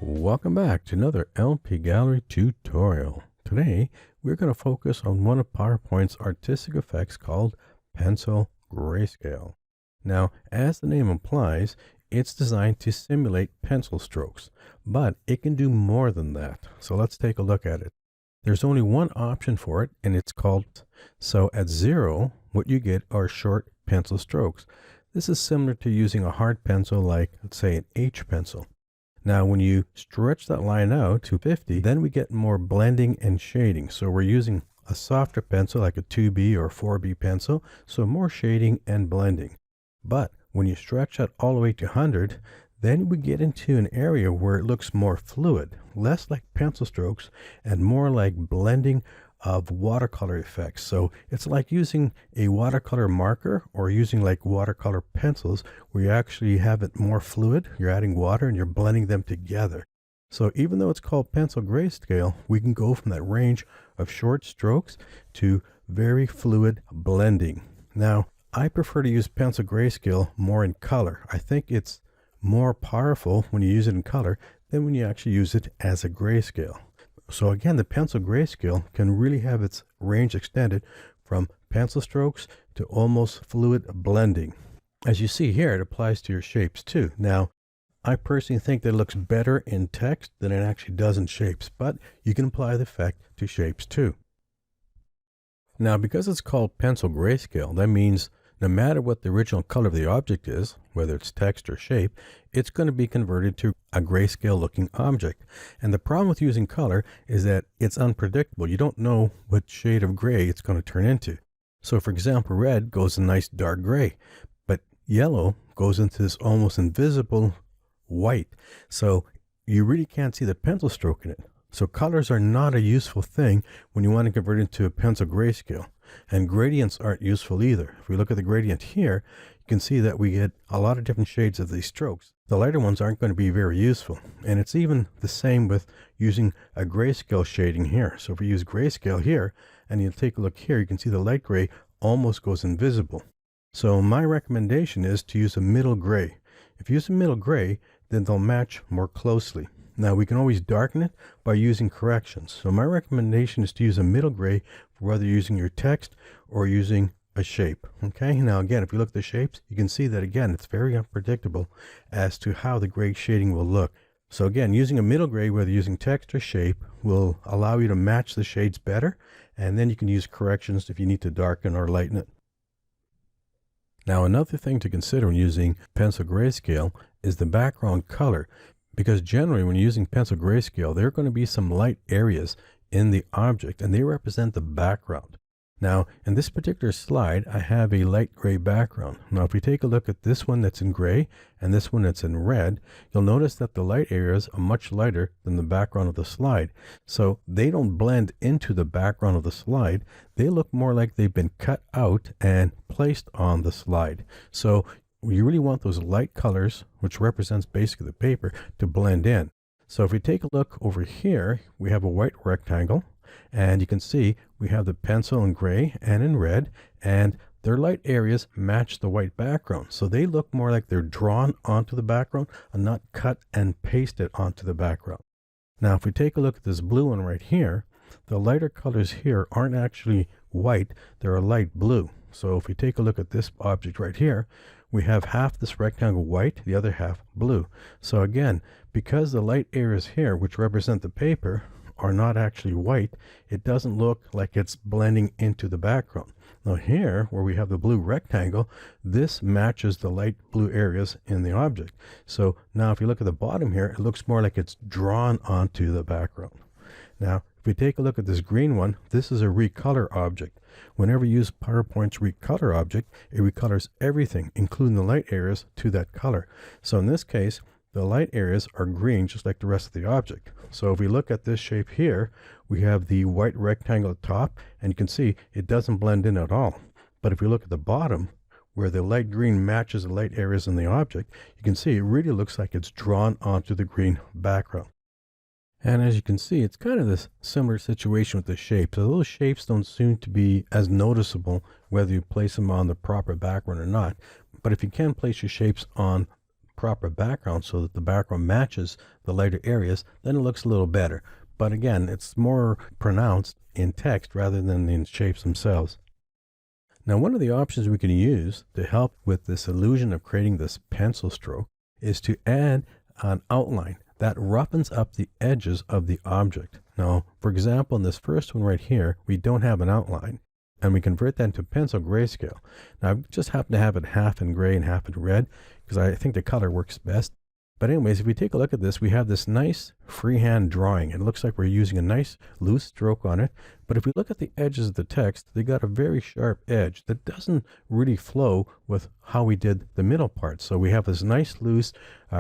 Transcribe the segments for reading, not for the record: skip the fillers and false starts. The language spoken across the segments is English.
Welcome back to another LP Gallery tutorial. Today, we're going to focus on one of PowerPoint's artistic effects called Pencil Grayscale. Now, as the name implies, it's designed to simulate pencil strokes, but it can do more than that. So let's take a look at it. There's only one option for it, and it's called. So at 0, what you get are short pencil strokes. This is similar to using a hard pencil like, let's say, an H pencil. Now, when you stretch that line out to 50, then we get more blending and shading. So we're using a softer pencil like a 2B or 4B pencil, so more shading and blending. But when you stretch that all the way to 100, then we get into an area where it looks more fluid, less like pencil strokes and more like blending of watercolor effects. So it's like using a watercolor marker or using like watercolor pencils where you actually have it more fluid. You're adding water and you're blending them together. So even though it's called Pencil Grayscale, we can go from that range of short strokes to very fluid blending. Now, I prefer to use Pencil Grayscale more in color. I think it's more powerful when you use it in color than when you actually use it as a grayscale. So again, the Pencil Grayscale can really have its range extended from pencil strokes to almost fluid blending. As you see here, it applies to your shapes too. Now, I personally think that it looks better in text than it actually does in shapes, but you can apply the effect to shapes too. Now, because it's called Pencil Grayscale, that means no matter what the original color of the object is, whether it's text or shape, it's going to be converted to a grayscale looking object. And the problem with using color is that it's unpredictable. You don't know what shade of gray it's going to turn into. So for example, red goes a nice dark gray, but yellow goes into this almost invisible white. So you really can't see the pencil stroke in it. So colors are not a useful thing when you want to convert it into a pencil grayscale. And gradients aren't useful either. If we look at the gradient here, you can see that we get a lot of different shades of these strokes. The lighter ones aren't going to be very useful. And it's even the same with using a grayscale shading here. So if we use grayscale here, and you take a look here, you can see the light gray almost goes invisible. So my recommendation is to use a middle gray. If you use a middle gray, then they'll match more closely. Now, we can always darken it by using corrections. So my recommendation is to use a middle gray for whether you're using your text or using a shape. Okay, now again, if you look at the shapes, you can see that again, it's very unpredictable as to how the gray shading will look. So again, using a middle gray, whether using text or shape, will allow you to match the shades better. And then you can use corrections if you need to darken or lighten it. Now, another thing to consider when using Pencil Grayscale is the background color. Because generally when you're using Pencil Grayscale, there are going to be some light areas in the object and they represent the background. Now, in this particular slide, I have a light gray background. Now, if we take a look at this one that's in gray and this one that's in red, you'll notice that the light areas are much lighter than the background of the slide. So they don't blend into the background of the slide. They look more like they've been cut out and placed on the slide. So you really want those light colors, which represents basically the paper, to blend in. So if we take a look over here, we have a white rectangle, and you can see we have the pencil in gray and in red, and their light areas match the white background. So they look more like they're drawn onto the background and not cut and pasted onto the background. Now, if we take a look at this blue one right here, the lighter colors here aren't actually white, they're a light blue. So if we take a look at this object right here, we have half this rectangle white, the other half blue. So again, because the light areas here, which represent the paper, are not actually white, it doesn't look like it's blending into the background. Now here, where we have the blue rectangle, this matches the light blue areas in the object. So now if you look at the bottom here, it looks more like it's drawn onto the background. Now, if we take a look at this green one, this is a recolor object. Whenever you use PowerPoint's recolor object, it recolors everything, including the light areas, to that color. So in this case, the light areas are green, just like the rest of the object. So if we look at this shape here, we have the white rectangle at the top, and you can see it doesn't blend in at all. But if we look at the bottom, where the light green matches the light areas in the object, you can see it really looks like it's drawn onto the green background. And as you can see, it's kind of this similar situation with the shapes. So those shapes don't seem to be as noticeable whether you place them on the proper background or not. But if you can place your shapes on proper background so that the background matches the lighter areas, then it looks a little better. But again, it's more pronounced in text rather than in shapes themselves. Now, one of the options we can use to help with this illusion of creating this pencil stroke is to add an outline that roughens up the edges of the object. Now, for example, in this first one right here, we don't have an outline, and we convert that into pencil grayscale. Now, I just happen to have it half in gray and half in red because I think the color works best. But anyways, if we take a look at this, we have this nice freehand drawing. It looks like we're using a nice loose stroke on it. But if we look at the edges of the text, they got a very sharp edge that doesn't really flow with how we did the middle part. So we have this nice loose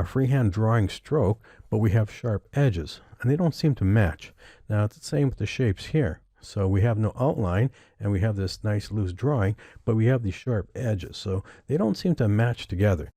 freehand drawing stroke, but we have sharp edges, and they don't seem to match. Now, it's the same with the shapes here. So we have no outline, and we have this nice loose drawing, but we have these sharp edges. So they don't seem to match together.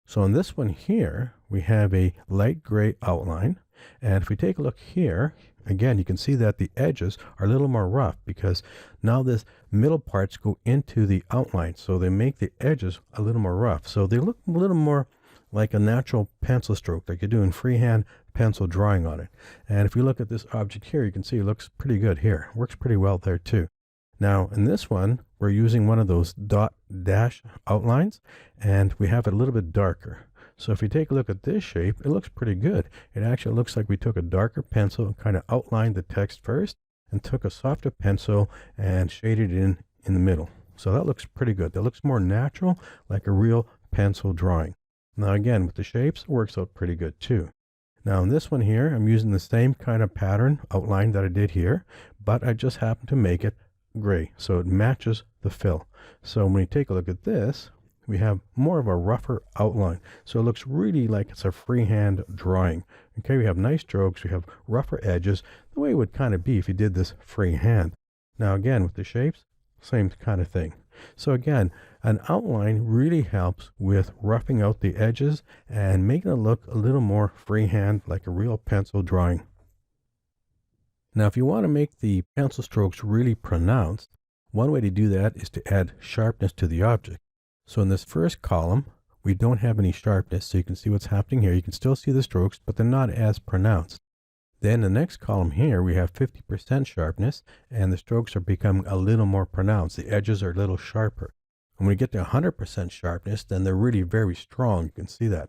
So on this one here, we have a light gray outline. And if we take a look here, again, you can see that the edges are a little more rough because now this middle parts go into the outline. So they make the edges a little more rough. So they look a little more like a natural pencil stroke, like you're doing freehand pencil drawing on it. And if you look at this object here, you can see it looks pretty good here. Works pretty well there too. Now, in this one, we're using one of those dot dash outlines, and we have it a little bit darker. So if you take a look at this shape, it looks pretty good. It actually looks like we took a darker pencil and kind of outlined the text first, and took a softer pencil and shaded it in the middle. So that looks pretty good. That looks more natural, like a real pencil drawing. Now again, with the shapes, it works out pretty good too. Now in this one here, I'm using the same kind of pattern outline that I did here, but I just happen to make it gray, so it matches the fill. So when we take a look at this, we have more of a rougher outline. So it looks really like it's a freehand drawing. Okay, we have nice strokes, we have rougher edges, the way it would kind of be if you did this freehand. Now again, with the shapes, same kind of thing. So again, an outline really helps with roughing out the edges and making it look a little more freehand, like a real pencil drawing. Now, if you want to make the pencil strokes really pronounced, one way to do that is to add sharpness to the object. So in this first column, we don't have any sharpness, so you can see what's happening here. You can still see the strokes, but they're not as pronounced. Then the next column here, we have 50% sharpness, and the strokes are becoming a little more pronounced. The edges are a little sharper. And when you get to 100% sharpness, then they're really very strong. You can see that.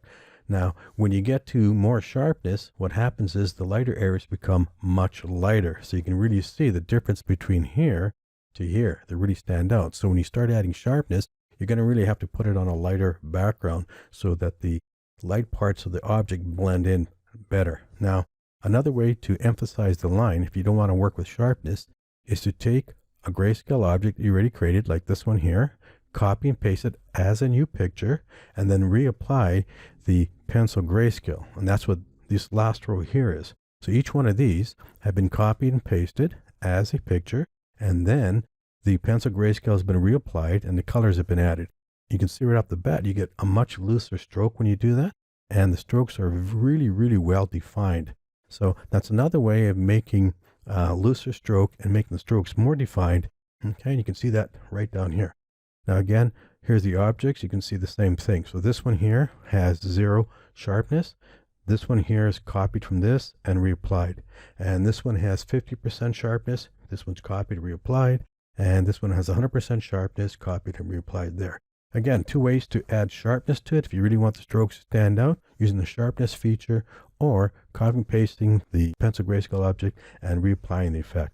Now, when you get to more sharpness, what happens is the lighter areas become much lighter. So you can really see the difference between here to here. They really stand out. So when you start adding sharpness, you're going to really have to put it on a lighter background so that the light parts of the object blend in better. Now, another way to emphasize the line, if you don't want to work with sharpness, is to take a grayscale object you already created, like this one here, copy and paste it as a new picture, and then reapply the pencil grayscale. And that's what this last row here is. So each one of these have been copied and pasted as a picture, and then the pencil grayscale has been reapplied and the colors have been added. You can see right off the bat, you get a much looser stroke when you do that, and the strokes are really, really well defined. So that's another way of making a looser stroke and making the strokes more defined. Okay, and you can see that right down here. Now again, here's the objects. You can see the same thing. So this one here has 0 sharpness. This one here is copied from this and reapplied. And this one has 50% sharpness. This one's copied, reapplied. And this one has 100% sharpness, copied and reapplied there. Again, 2 ways to add sharpness to it if you really want the strokes to stand out, using the sharpness feature, or copying and pasting the pencil grayscale object and reapplying the effect.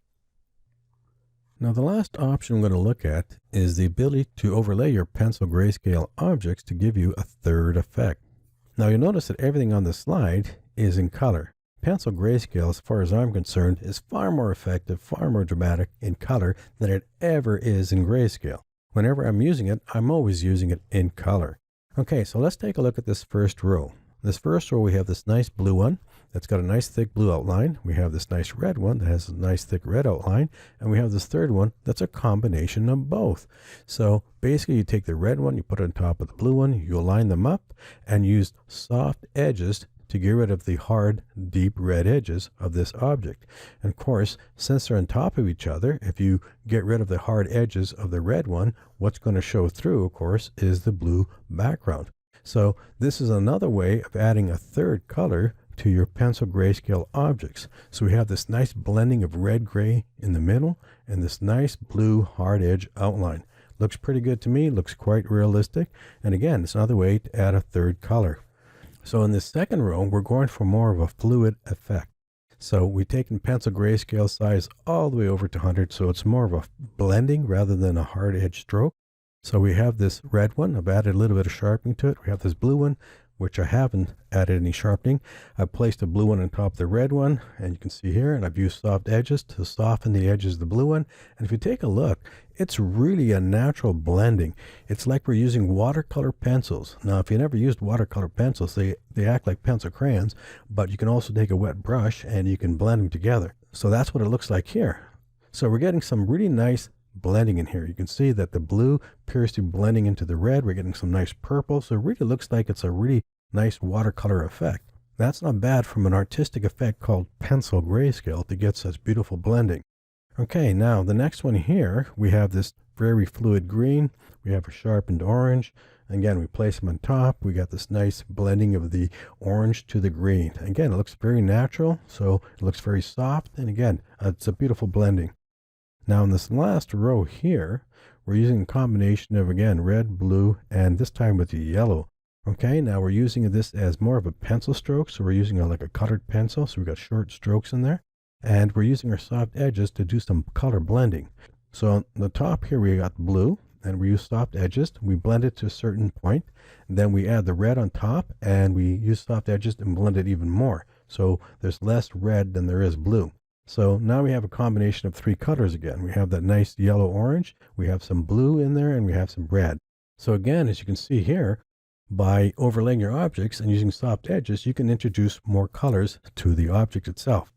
Now the last option we're going to look at is the ability to overlay your pencil grayscale objects to give you a third effect. Now you'll notice that everything on the slide is in color. Pencil grayscale, as far as I'm concerned, is far more effective, far more dramatic in color than it ever is in grayscale. Whenever I'm using it, I'm always using it in color. Okay, so let's take a look at this first row. This first row, we have this nice blue one that's got a nice thick blue outline. We have this nice red one that has a nice thick red outline. And we have this third one that's a combination of both. So basically you take the red one, you put it on top of the blue one, you align them up and use soft edges to get rid of the hard, deep red edges of this object. And of course, since they're on top of each other, if you get rid of the hard edges of the red one, what's going to show through, of course, is the blue background. So this is another way of adding a third color to your pencil grayscale objects. So we have this nice blending of red gray in the middle and this nice blue hard edge outline. Looks pretty good to me, looks quite realistic. And again, it's another way to add a third color. So in this second row, we're going for more of a fluid effect. So we've taken pencil grayscale size all the way over to 100, so it's more of a blending rather than a hard edge stroke. So we have this red one, I've added a little bit of sharpening to it. We have this blue one, which I haven't added any sharpening. I've placed a blue one on top of the red one, and you can see here, and I've used soft edges to soften the edges of the blue one. And if you take a look, it's really a natural blending. It's like we're using watercolor pencils. Now, if you never used watercolor pencils, they act like pencil crayons, but you can also take a wet brush and you can blend them together. So that's what it looks like here. So we're getting some really nice blending in here. You can see that the blue appears to be blending into the red. We're getting some nice purple. So it really looks like it's a really nice watercolor effect. That's not bad from an artistic effect called pencil grayscale to get such beautiful blending. Okay, now the next one here, we have this very fluid green. We have a sharpened orange. Again, we place them on top. We got this nice blending of the orange to the green. Again, it looks very natural, so it looks very soft. And again, it's a beautiful blending. Now in this last row here, we're using a combination of, again, red, blue, and this time with the yellow. Okay, now we're using this as more of a pencil stroke. So we're using like a colored pencil. So we've got short strokes in there. And we're using our soft edges to do some color blending. So on the top here, we got blue, and we use soft edges. We blend it to a certain point. Then we add the red on top, and we use soft edges and blend it even more. So there's less red than there is blue. So now we have a combination of three colors again. We have that nice yellow orange, we have some blue in there, and we have some red. So again, as you can see here, by overlaying your objects and using soft edges, you can introduce more colors to the object itself.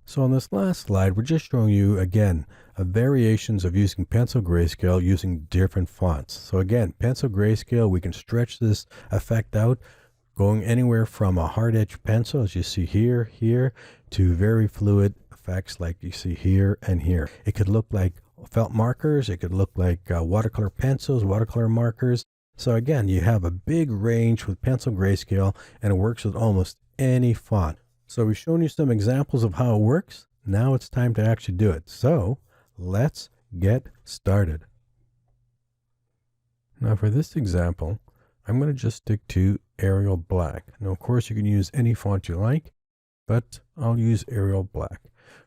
So on this last slide, we're just showing you, again, variations of using pencil grayscale using different fonts. So again, pencil grayscale, we can stretch this effect out, going anywhere from a hard edge pencil, as you see here, to very fluid effects like you see here and here. It could look like felt markers. It could look like watercolor pencils, watercolor markers. So again, you have a big range with pencil grayscale, and it works with almost any font. So we've shown you some examples of how it works. Now it's time to actually do it. So let's get started. Now for this example, I'm going to just stick to Arial Black. Now of course you can use any font you like, but I'll use Arial Black.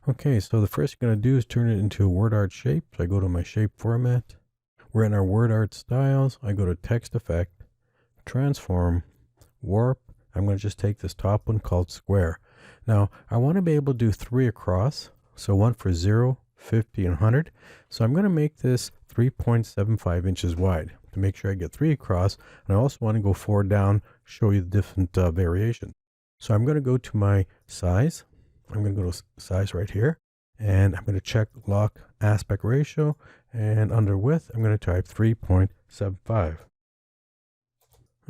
Okay, so the first thing I'm going to do is turn it into a word art shape. So I go to my shape format. We're in our word art styles. I go to text effect, transform, warp. I'm going to just take this top one called square. Now, I want to be able to do 3 across, so one for 0, 50, and 100. So I'm going to make this 3.75 inches wide to make sure I get 3 across. And I also want to go 4 down, show you the different variations. So I'm going to go to my size. I'm going to go to size right here, and I'm going to check lock aspect ratio. And under width, I'm going to type 3.75.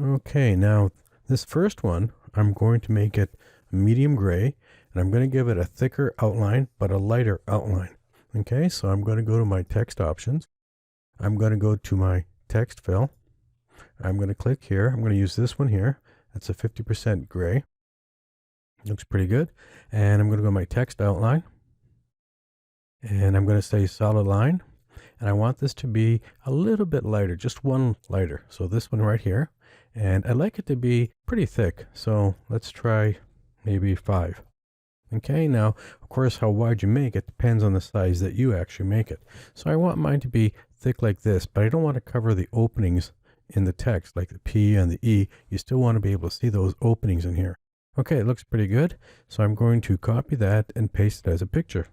Okay, now this first one, I'm going to make it medium gray, and I'm going to give it a thicker outline, but a lighter outline. Okay, so I'm going to go to my text options. I'm going to go to my text fill. I'm going to click here. I'm going to use this one here. That's a 50% gray. Looks pretty good. And I'm going to go to my text outline. And I'm going to say solid line. And I want this to be a little bit lighter, just one lighter. So this one right here. And I'd like it to be pretty thick. So let's try maybe 5. Okay, now, of course, how wide you make it depends on the size that you actually make it. So I want mine to be thick like this, but I don't want to cover the openings in the text, like the P and the E. You still want to be able to see those openings in here. Okay, it looks pretty good. So I'm going to copy that and paste it as a picture.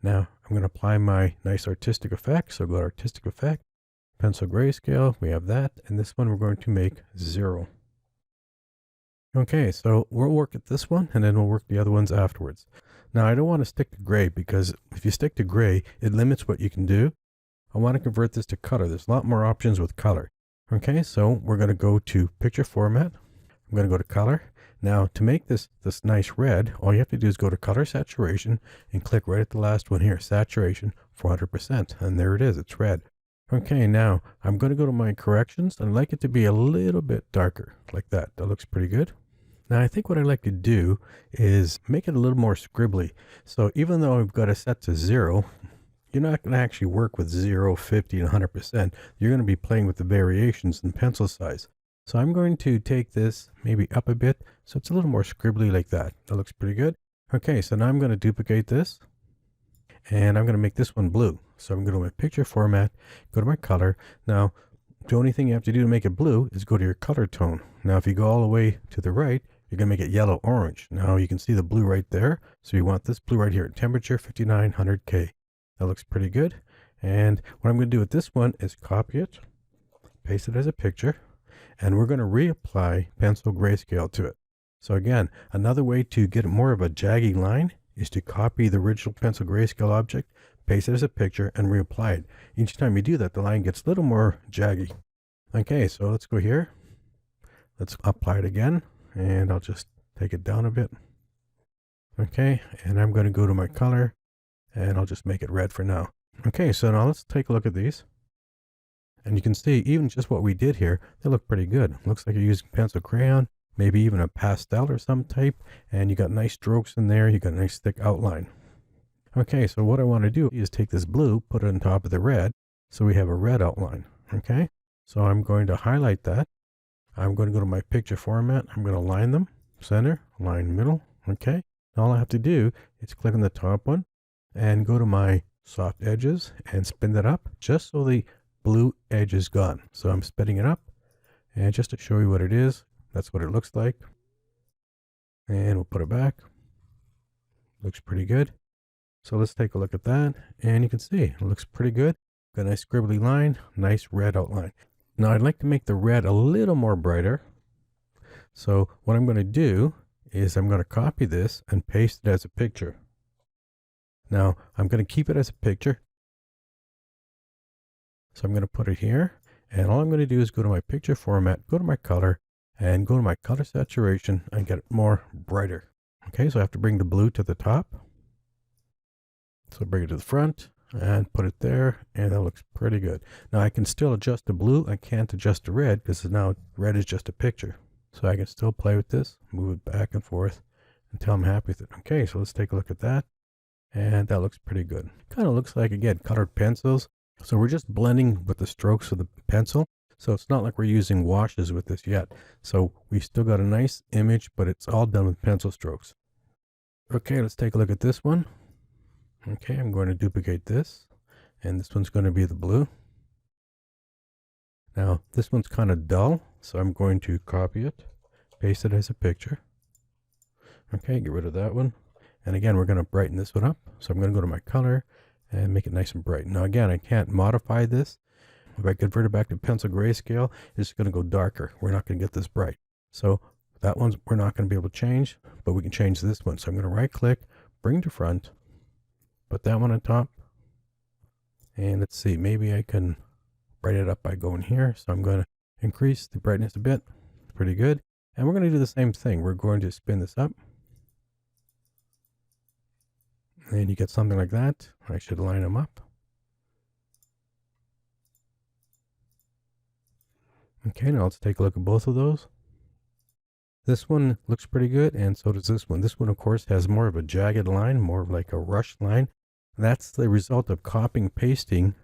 Now, I'm going to apply my nice artistic effect. So go to artistic effect, pencil grayscale, we have that. And this one we're going to make 0. Okay, so we'll work at this one, and then we'll work the other ones afterwards. Now, I don't want to stick to gray, because if you stick to gray, it limits what you can do. I want to convert this to color. There's a lot more options with color. Okay, so we're going to go to picture format. I'm going to go to color. Now, to make this nice red, all you have to do is go to color saturation and click right at the last one here, saturation 400%. And there it is, it's red. Okay, now I'm going to go to my corrections. I'd like it to be a little bit darker, like that. That looks pretty good. Now I think what I like to do is make it a little more scribbly. So even though I've got it set to 0, you're not going to actually work with 0, 50, and 100%. You're going to be playing with the variations in pencil size. So I'm going to take this maybe up a bit so it's a little more scribbly like that. That looks pretty good. Okay, so now I'm going to duplicate this and I'm going to make this one blue. So I'm going to go to my picture format, go to my color. Now, the only thing you have to do to make it blue is go to your color tone. Now, if you go all the way to the right, you're going to make it yellow orange. Now you can see the blue right there. So you want this blue right here, temperature 5900K. That looks pretty good. And what I'm going to do with this one is copy it, paste it as a picture, and we're going to reapply Pencil Grayscale to it. So again, another way to get more of a jaggy line is to copy the original Pencil Grayscale object, paste it as a picture, and reapply it. Each time you do that, the line gets a little more jaggy. Okay, so let's go here. Let's apply it again, and I'll just take it down a bit. Okay, and I'm going to go to my color, and I'll just make it red for now. Okay, so now let's take a look at these. And you can see even just what we did here, they look pretty good. Looks like you're using pencil crayon, maybe even a pastel or some type, and you got nice strokes in there. You got a nice thick outline. Okay, so what I want to do is take this blue, put it on top of the red, so we have a red outline. Okay, so I'm going to highlight that. I'm going to go to my picture format. I'm going to line them, center, line middle. Okay, all I have to do is click on the top one and go to my soft edges and spin that up just so the blue edge is gone. So I'm spinning it up, and just to show you what it is, that's what it looks like. And we'll put it back. Looks pretty good. So let's take a look at that, and you can see it looks pretty good. Got a nice scribbly line, nice red outline. Now I'd like to make the red a little more brighter. So what I'm going to do is I'm going to copy this and paste it as a picture. Now I'm going to keep it as a picture. So I'm going to put it here, and all I'm going to do is go to my picture format, go to my color, and go to my color saturation and get it more brighter. Okay, so I have to bring the blue to the top. So bring it to the front and put it there, and that looks pretty good. Now I can still adjust the blue. I can't adjust the red because now red is just a picture. So I can still play with this, move it back and forth until I'm happy with it. Okay, so let's take a look at that. And that looks pretty good. Kind of looks like, again, colored pencils. So we're just blending with the strokes of the pencil. So it's not like we're using washes with this yet. So we still got a nice image, but it's all done with pencil strokes. Okay, let's take a look at this one. Okay, I'm going to duplicate this, and this one's going to be the blue. Now, this one's kind of dull, so I'm going to copy it, paste it as a picture. Okay, get rid of that one. And again, we're going to brighten this one up. So I'm going to go to my color and make it nice and bright. Now, again, I can't modify this. If I convert it back to Pencil Grayscale, it's going to go darker. We're not going to get this bright. So that one's we're not going to be able to change, but we can change this one. So I'm going to right click, bring to front, put that one on top. And let's see, maybe I can brighten it up by going here. So I'm going to increase the brightness a bit. Pretty good. And we're going to do the same thing. We're going to spin this up. And you get something like that. I should line them up. Okay, now let's take a look at both of those. This one looks pretty good, and so does this one. This one, of course, has more of a jagged line, more of like a rush line. That's the result of copying, pasting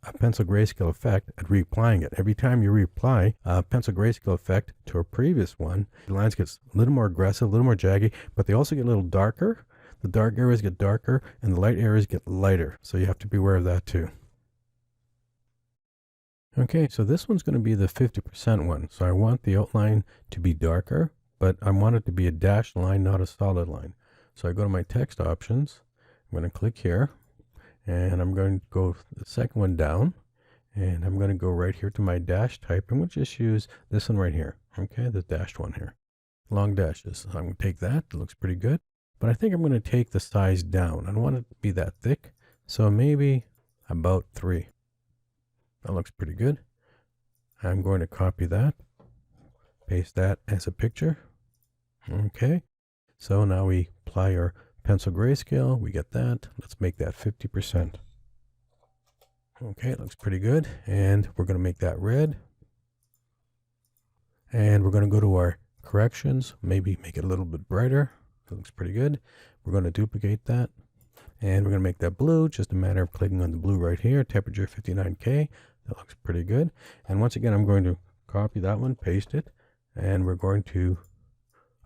a Pencil Grayscale effect and reapplying it. Every time you reapply a Pencil Grayscale effect to a previous one, the lines get a little more aggressive, a little more jaggy, but they also get a little darker. The dark areas get darker, and the light areas get lighter. So you have to be aware of that too. Okay, so this one's going to be the 50% one. So I want the outline to be darker, but I want it to be a dashed line, not a solid line. So I go to my text options. I'm going to click here, and I'm going to go the second one down, and I'm going to go right here to my dash type. I'm going to just use this one right here. Okay, the dashed one here. Long dashes. I'm going to take that. It looks pretty good. But I think I'm going to take the size down. I don't want it to be that thick. So maybe about 3. That looks pretty good. I'm going to copy that, paste that as a picture. Okay, so now we apply our Pencil Grayscale. We get that. Let's make that 50%. Okay, it looks pretty good. And we're going to make that red. And we're going to go to our corrections, maybe make it a little bit brighter. It looks pretty good. We're going to duplicate that. And we're going to make that blue, just a matter of clicking on the blue right here, temperature 59K. That looks pretty good. And once again, I'm going to copy that one, paste it, and we're going to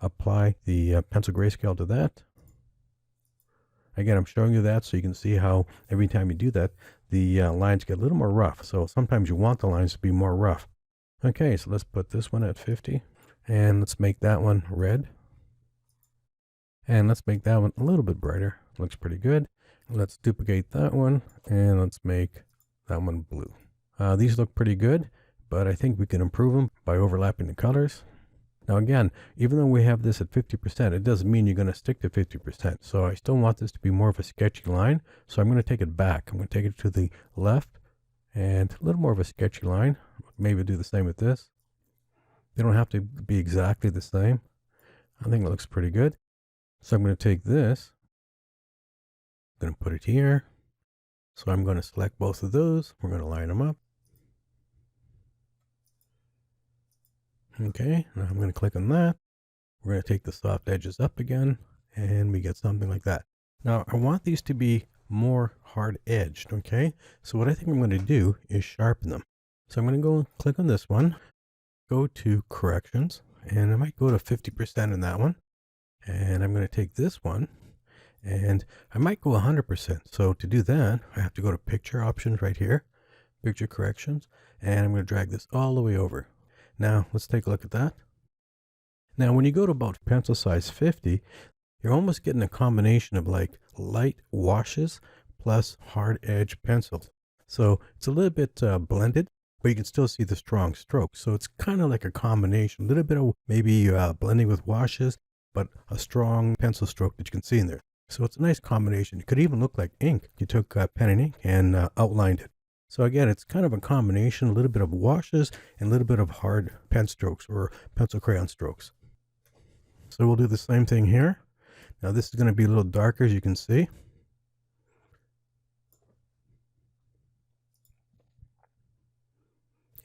apply the pencil grayscale to that. Again, I'm showing you that so you can see how every time you do that, the lines get a little more rough. So sometimes you want the lines to be more rough. Okay, so let's put this one at 50, and let's make that one red. And let's make that one a little bit brighter. Looks pretty good. Let's duplicate that one, and let's make that one blue. These look pretty good, but I think we can improve them by overlapping the colors. Now again, even though we have this at 50%, it doesn't mean you're going to stick to 50%. So I still want this to be more of a sketchy line. So I'm going to take it back. I'm going to take it to the left and a little more of a sketchy line. Maybe do the same with this. They don't have to be exactly the same. I think it looks pretty good. So I'm going to take this, I'm going to put it here. So I'm going to select both of those. We're going to line them up. Okay, now I'm going to click on that. We're going to take the soft edges up again, and we get something like that. Now I want these to be more hard edged, okay? So what I think I'm going to do is sharpen them. So I'm going to go and click on this one, go to corrections, and I might go to 50% in that one. And I'm going to take this one, and I might go 100%. So to do that, I have to go to picture options right here, picture corrections, and I'm going to drag this all the way over. Now let's take a look at that. Now when you go to about pencil size 50, you're almost getting a combination of like light washes plus hard edge pencils. So it's a little bit blended, but you can still see the strong strokes. So it's kind of like a combination, a little bit of maybe blending with washes, but a strong pencil stroke that you can see in there. So it's a nice combination. It could even look like ink. You took pen and ink and outlined it. So again, it's kind of a combination, a little bit of washes and a little bit of hard pen strokes or pencil crayon strokes. So we'll do the same thing here. Now this is going to be a little darker, as you can see.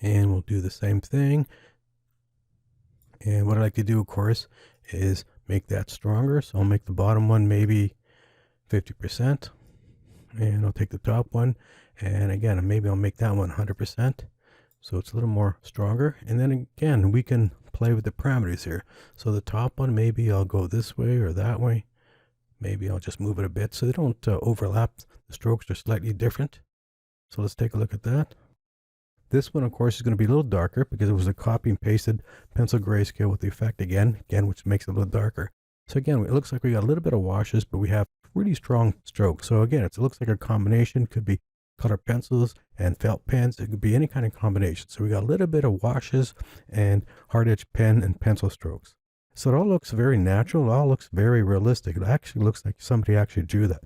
And we'll do the same thing. And what I like to do, of course, is make that stronger. So I'll make the bottom one maybe 50%. And I'll take the top one. And again, maybe I'll make that one 100%. So it's a little more stronger. And then again, we can play with the parameters here. So the top one, maybe I'll go this way or that way. Maybe I'll just move it a bit so they don't overlap. The strokes are slightly different. So let's take a look at that. This one, of course, is going to be a little darker because it was a copy and pasted pencil grayscale with the effect again, which makes it a little darker. So again, it looks like we got a little bit of washes, but we have really strong strokes. So again, it looks like a combination. Could be color pencils and felt pens. It could be any kind of combination. So we got a little bit of washes and hard edge pen and pencil strokes. So it all looks very natural. It all looks very realistic. It actually looks like somebody actually drew that.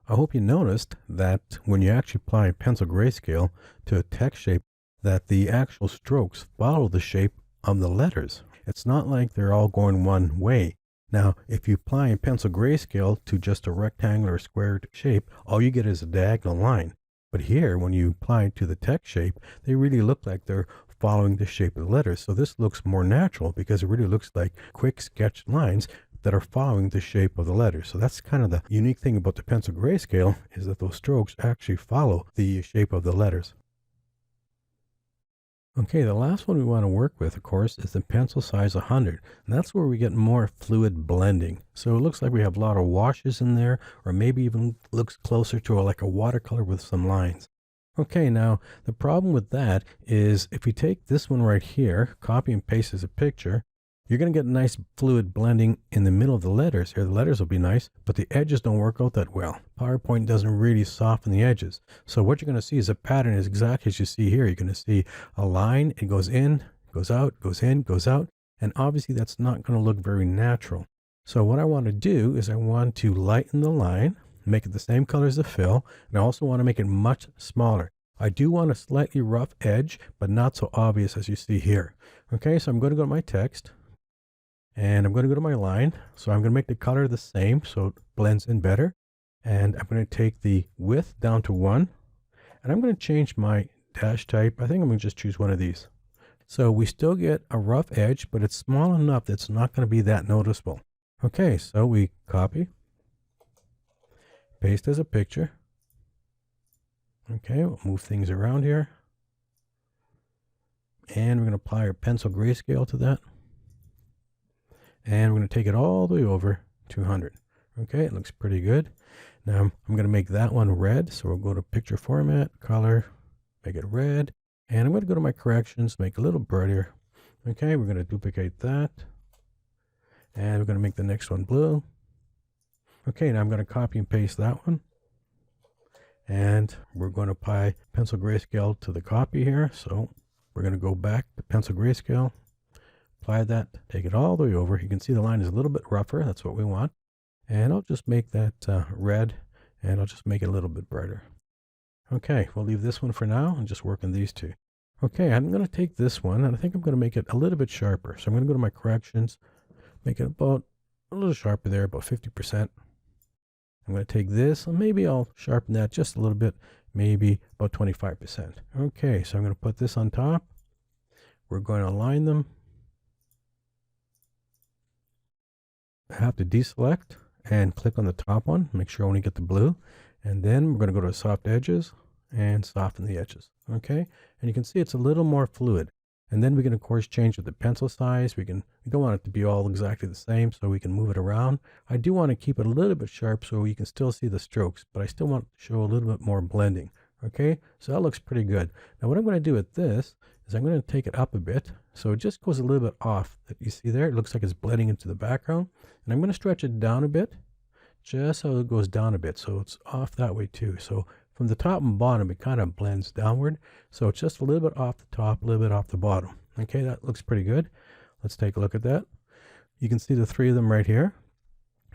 I hope you noticed that when you actually apply pencil grayscale to a text shape, that the actual strokes follow the shape of the letters. It's not like they're all going one way. Now, if you apply pencil grayscale to just a rectangular or squared shape, all you get is a diagonal line. But here, when you apply it to the text shape, they really look like they're following the shape of the letters. So this looks more natural because it really looks like quick sketch lines that are following the shape of the letters. So that's kind of the unique thing about the pencil grayscale, is that those strokes actually follow the shape of the letters. Okay, the last one we want to work with, of course, is the pencil size 100. And that's where we get more fluid blending. So it looks like we have a lot of washes in there, or maybe even looks closer to like a watercolor with some lines. Okay, now the problem with that is if we take this one right here, copy and paste as a picture, you're going to get nice fluid blending in the middle of the letters here. The letters will be nice, but the edges don't work out that well. PowerPoint doesn't really soften the edges. So what you're going to see is a pattern is exactly as you see here. You're going to see a line, it goes in, goes out, goes in, goes out. And obviously that's not going to look very natural. So what I want to do is I want to lighten the line, make it the same color as the fill, and I also want to make it much smaller. I do want a slightly rough edge, but not so obvious as you see here. Okay, so I'm going to go to my text. And I'm going to go to my line. So I'm going to make the color the same so it blends in better. And I'm going to take the width down to 1. And I'm going to change my dash type. I think I'm going to just choose one of these. So we still get a rough edge, but it's small enough that it's not going to be that noticeable. Okay, so we copy, paste as a picture. Okay, we'll move things around here. And we're going to apply our pencil grayscale to that. And we're going to take it all the way over 200. Okay, it looks pretty good. Now I'm going to make that one red. So we'll go to picture format, color, make it red. And I'm going to go to my corrections, make it a little brighter. Okay, we're going to duplicate that. And we're going to make the next one blue. Okay, now I'm going to copy and paste that one. And we're going to apply pencil grayscale to the copy here. So we're going to go back to pencil grayscale, apply that, take it all the way over. You can see the line is a little bit rougher. That's what we want. And I'll just make that red, and I'll just make it a little bit brighter. Okay, we'll leave this one for now and just work on these two. Okay, I'm going to take this one, and I think I'm going to make it a little bit sharper. So I'm going to go to my corrections, make it about a little sharper there, about 50%. I'm going to take this, and maybe I'll sharpen that just a little bit, maybe about 25%. Okay, so I'm going to put this on top. We're going to align them. I have to deselect and click on the top one, make sure I only get the blue. And then we're going to go to soft edges and soften the edges. Okay, and you can see it's a little more fluid. And then we can of course change the pencil size. We don't want it to be all exactly the same, so we can move it around. I do want to keep it a little bit sharp so you can still see the strokes, but I still want to show a little bit more blending. Okay, so that looks pretty good. Now what I'm going to do with this is I'm going to take it up a bit, so it just goes a little bit off. That you see there, it looks like it's blending into the background. And I'm going to stretch it down a bit, just so it goes down a bit, so it's off that way too. So from the top and bottom, it kind of blends downward. So it's just a little bit off the top, a little bit off the bottom. Okay, that looks pretty good. Let's take a look at that. You can see the three of them right here.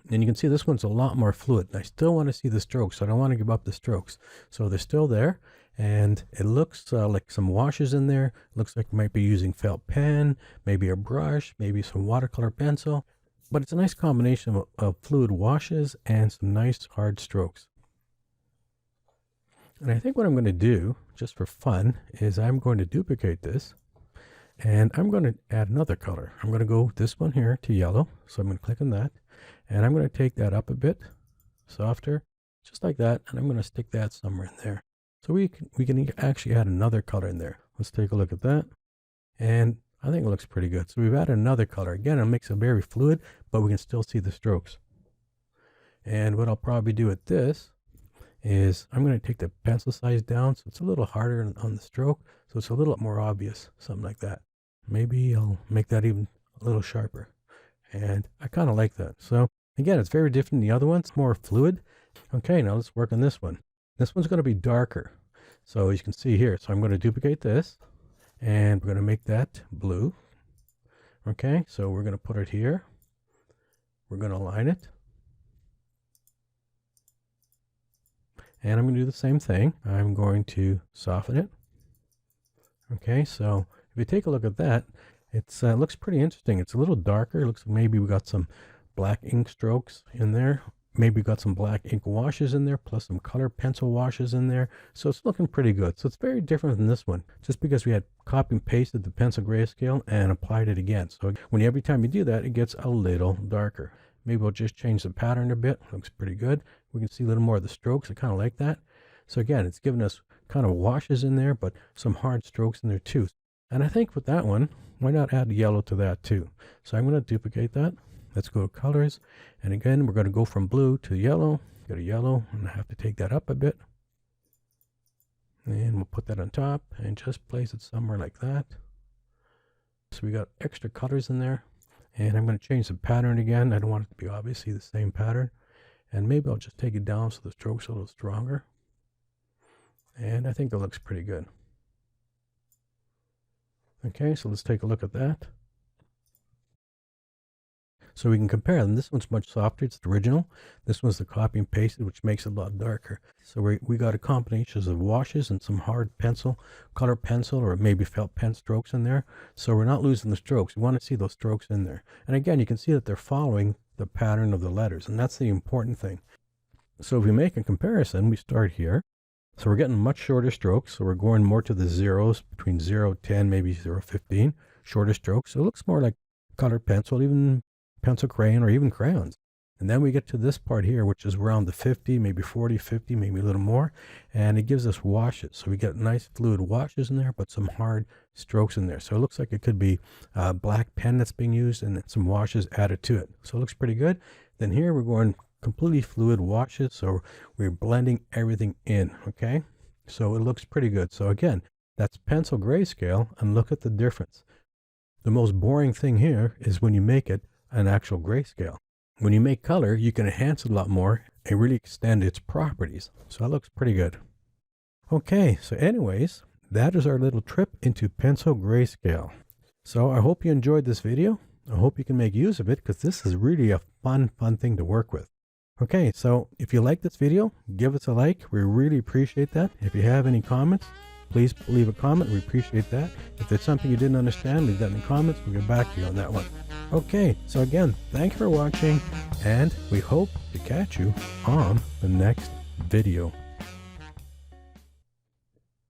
And you can see this one's a lot more fluid. I still want to see the strokes, so I don't want to give up the strokes. So they're still there. And it looks like some washes in there. It looks like you might be using felt pen, maybe a brush, maybe some watercolor pencil. But it's a nice combination of fluid washes and some nice hard strokes. And I think what I'm going to do, just for fun, is I'm going to duplicate this. And I'm going to add another color. I'm going to go this one here to yellow. So I'm going to click on that. And I'm going to take that up a bit, softer, just like that. And I'm going to stick that somewhere in there. So we can actually add another color in there. Let's take a look at that. And I think it looks pretty good. So we've added another color. Again, it makes it very fluid, but we can still see the strokes. And what I'll probably do with this is I'm going to take the pencil size down so it's a little harder on the stroke, so it's a little more obvious, something like that. Maybe I'll make that even a little sharper. And I kind of like that. So again, it's very different than the other one. It's more fluid. Okay, now let's work on this one. This one's going to be darker. So as you can see here, so I'm going to duplicate this and we're going to make that blue. Okay, so we're going to put it here. We're going to align it. And I'm going to do the same thing. I'm going to soften it. Okay, so if you take a look at that, it looks pretty interesting. It's a little darker. It looks like maybe we got some black ink strokes in there. Maybe we got some black ink washes in there, plus some color pencil washes in there. So it's looking pretty good. So it's very different than this one, just because we had copy and pasted the pencil grayscale and applied it again. So every time you do that, it gets a little darker. Maybe we'll just change the pattern a bit. Looks pretty good. We can see a little more of the strokes. I kind of like that. So again, it's giving us kind of washes in there, but some hard strokes in there too. And I think with that one, why not add yellow to that too? So I'm going to duplicate that. Let's go to colors. And again, we're going to go from blue to yellow. Go to yellow, and I have to take that up a bit. And we'll put that on top and just place it somewhere like that. So we got extra colors in there. And I'm going to change the pattern again. I don't want it to be obviously the same pattern. And maybe I'll just take it down so the strokes are a little stronger. And I think that looks pretty good. Okay, so let's take a look at that. So we can compare them. This one's much softer. It's the original. This one's the copy and pasted, which makes it a lot darker. So we got a combination of washes and some hard pencil, color pencil, or maybe felt pen strokes in there. So we're not losing the strokes. We want to see those strokes in there. And again, you can see that they're following the pattern of the letters, and that's the important thing. So if we make a comparison, we start here. So we're getting much shorter strokes. So we're going more to the zeros, between 0, 10, maybe 0, 15, shorter strokes. So it looks more like colored pencil, even pencil crayon, or even crayons. And then we get to this part here, which is around the 50, maybe 40, 50, maybe a little more. And it gives us washes. So we get nice fluid washes in there, but some hard strokes in there. So it looks like it could be a black pen that's being used and some washes added to it. So it looks pretty good. Then here we're going completely fluid washes. So we're blending everything in, okay? So it looks pretty good. So again, that's Pencil Grayscale, and look at the difference. The most boring thing here is when you make it an actual grayscale. When you make color, you can enhance it a lot more and really extend its properties. So that looks pretty good. Okay, so anyways, that is our little trip into Pencil Grayscale. So I hope you enjoyed this video. I hope you can make use of it, because this is really a fun thing to work with. Okay, so if you like this video, give us a like. We really appreciate that. If you have any comments, please leave a comment. We appreciate that. If there's something you didn't understand, leave that in the comments. We'll get back to you on that one. Okay, so again, thank you for watching, and we hope to catch you on the next video.